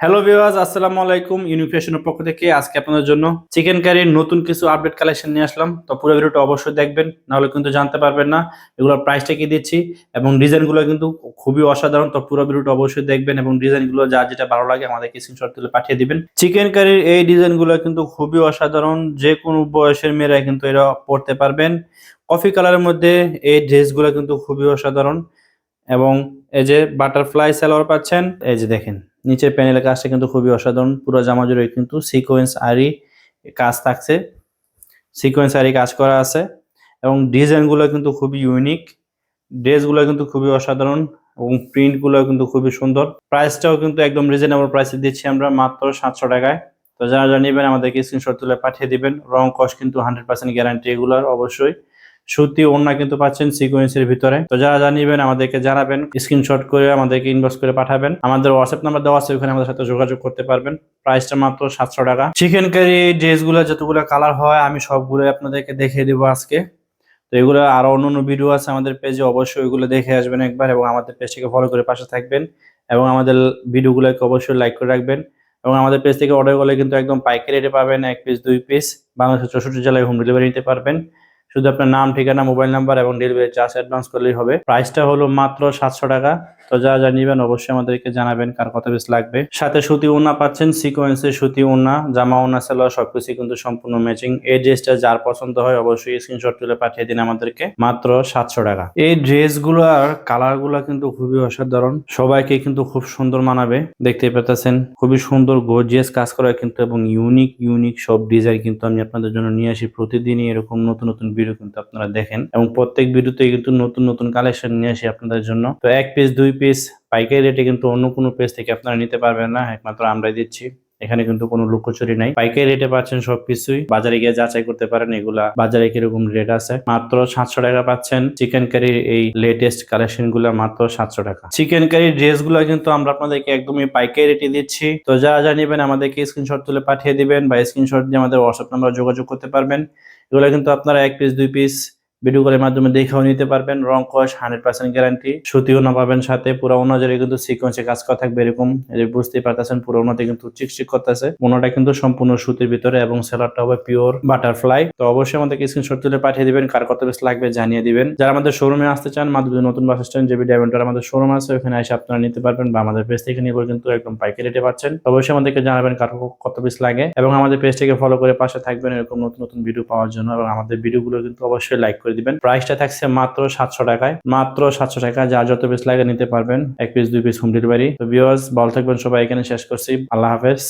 Hello viewers, আসসালামু আলাইকুম। ইউনিফ্যাশনের পক্ষ থেকে আজকে আপনাদের জন্য চিকেন কারির নতুন কিছু আপডেট কালেকশন নিয়ে আসলাম। তো পুরো ভিডিওটা অবশ্যই দেখবেন, নাহলে কিন্তু জানতে পারবেন না এগুলোর প্রাইসটা কি দিচ্ছি। এবং ডিজাইনগুলো কিন্তু খুবই অসাধারণ। তো পুরো ভিডিওটা অবশ্যই দেখবেন এবং ডিজাইনগুলো যার যেটা ভালো লাগে আমাদেরকে স্ক্রিনশট তুলে পাঠিয়ে দিবেন। চিকেন কারির এই ডিজাইনগুলো কিন্তু খুবই অসাধারণ, যে কোনো বয়সের মেয়েরা কিন্তু এরা পড়তে পারবেন। কফি কালারের মধ্যে এই ড্রেসগুলো কিন্তু খুবই অসাধারণ। এবং এই যে বাটারফ্লাই সালোয়ার পাচ্ছেন, এই যে দেখেন নিচের প্যানেলের কাজটা কিন্তু খুবই অসাধারণ। পুরো জামা জুড়ে কিন্তু সিকোয়েন্স আরি কাজ থাকছে, সিকোয়েন্স আরি কাজ করা আছে এবং ডিজাইনগুলো কিন্তু খুবই ইউনিক। ড্রেসগুলো কিন্তু খুবই অসাধারণ এবং প্রিন্টগুলো কিন্তু খুবই সুন্দর। প্রাইসটাও কিন্তু একদম রিজনেবল প্রাইসে দিচ্ছি আমরা, মাত্র 700 টাকায়। তো যারা যারা নেবেন আমাদেরকে স্ক্রিনশট তুলে পাঠিয়ে দিবেন। রং কস কিন্তু 100% গ্যারান্টি এগুলোর অবশ্যই। সুতি ওড়না কিন্তু পাচ্ছেন সিকোয়েন্সের ভিতরে। তো যারা যা নিবেন আমাদেরকে জানাবেন, স্ক্রিনশট করে আমাদেরকে ইনবক্স করে পাঠাবেন। আমাদের হোয়াটসঅ্যাপ নাম্বার দেওয়া আছে, ওখানে আমাদের সাথে যোগাযোগ করতে পারবেন। প্রাইসটা মাত্র 700 টাকা। চিকেন কারি ড্রেসগুলো যতগুলো কালার হয় আমি সবগুলো আপনাদেরকে দেখিয়ে দেবো আজকে। তো এগুলো আরো অন্যান্য ভিডিও আছে আমাদের পেজে, অবশ্যই ওইগুলো দেখে আসবেন একবার এবং আমাদের পেজটিকে ফলো করে পাশে থাকবেন এবং আমাদের ভিডিওগুলোকে অবশ্যই লাইক করে রাখবেন। এবং আমাদের পেজ থেকে অর্ডার করলে কিন্তু একদম পাইকারি রেটে পাবেন, 1 পিস 2 পিস। বাংলাদেশের 64 জেলায় হোম ডেলিভারি নিতে পারবেন। শুধু আপনার নাম, ঠিকানা, মোবাইল নাম্বার এবং ডেলিভারি চার্জ অ্যাডভান্স করলেই হবে। প্রাইসটা হলো মাত্র 700 টাকা। তো যারা যা নিবেন অবশ্যই আমাদেরকে জানাবেন কার কত পিস লাগবে। সাথে সুতি ওড়না পাচ্ছেন, সিকোয়েন্সের সুতি ওড়না, জামা ওড়না সালোয়ার সবকিছু কিন্তু সম্পূর্ণ ম্যাচিং। এই ড্রেসটা যার পছন্দ হয় অবশ্যই স্ক্রিনশট তুলে পাঠিয়ে দিন আমাদেরকে, মাত্র 700 টাকা। এই ড্রেসগুলোর কালারগুলো কিন্তু খুবই অসাধারণ, সবাইকে কিন্তু খুব সুন্দর মানাবে। দেখতেই পাচ্ছেন খুবই সুন্দর গর্জিয়াস কাজ করা কিন্তু এবং ইউনিক ইউনিক সব ডিজাইন কিন্তু আমি আপনাদের জন্য নিয়ে আসি। প্রতিদিনই এরকম নতুন নতুন ভিডিও কিন্তু আপনারা দেখেন এবং প্রত্যেক ভিডিওতে কিন্তু নতুন নতুন কালেকশন নিয়ে আসি আপনাদের জন্য। তো 1 পিস 2 পিস পাইকারি রেটে কিন্তু অন্য কোনো পেজ থেকে আপনারা নিতে পারবেন না, একমাত্র আমরাই দিচ্ছি। এখানে কিন্তু কোনো লুকোচুরি নাই, পাইকারি রেটে পাচ্ছেন সবকিছুই। বাজারে গিয়ে যাচাই করতে পারেন এগুলা বাজারে কিরকম রেট আছে। মাত্র 700 টাকা পাচ্ছেন চিকেন কারির এই লেটেস্ট কালেকশন গুলা, মাত্র 700 টাকা। চিকেন কারির ড্রেস গুলা কিন্তু আমরা আপনাদেরকে একদমই পাইকারি রেটে দিচ্ছি। তো যারা যা নেবেন আমাদেরকে স্ক্রিনশট তুলে পাঠিয়ে দিবেন বা স্ক্রিনশট দিয়ে আমাদের হোয়াটসঅ্যাপ নাম্বার যোগাযোগ করতে পারবেন। এগুলো কিন্তু আপনারা 1 পিস 2 পিস ভিডিও কলের মাধ্যমে দেখেও নিতে পারবেন। রং কস 100% গ্যারান্টি। সুতিও না পাবেন সাথে, পুরো অনুযায়ী কিন্তু সিকোয়েন্সে কাজ করা থাকবে এরকম। বুঝতেই পারতেছেন পুরো ওনাতে কিন্তু চিকচিক করতেছে। ওনাটা কিন্তু সম্পূর্ণ সুতির ভিতরে এবং সেলারটা হবে পিওর বাটারফ্লাই। তো অবশ্যই আমাদেরকে স্ক্রিনশট তুলে পাঠিয়ে দিবেন, কার কত পিস লাগবে জানিয়ে দিবেন। যারা আমাদের শোরুমে আসতে চান, মাধবদী নতুন বাস স্ট্যান্ড জেবি ডায়মন্ডের আমাদের শোরুম আছে, ওখানে এসে আপনারা নিতে পারবেন বা আমাদের পেজ থেকে নিয়ে কিন্তু একদম পাইকারি রেটে পাচ্ছেন। অবশ্যই আমাদেরকে জানাবেন কার কত পিস লাগে এবং আমাদের পেজ থেকে ফলো করে পাশে থাকবেন এরকম নতুন নতুন ভিডিও পাওয়ার জন্য। এবং আমাদের ভিডিওগুলো কিন্তু অবশ্যই লাইক করে দিবেন। প্রাইসটা থাকছে মাত্র 700 টাকায়, মাত্র 700 টাকা। যা যত পিস লাগে নিতে পারবেন, 1 পিস 2 পিস হোম ডেলিভারি। তো ভিউয়ার্স ভালো থাকবেন সবাই, এখানে শেষ করছি। আল্লাহ হাফেজ।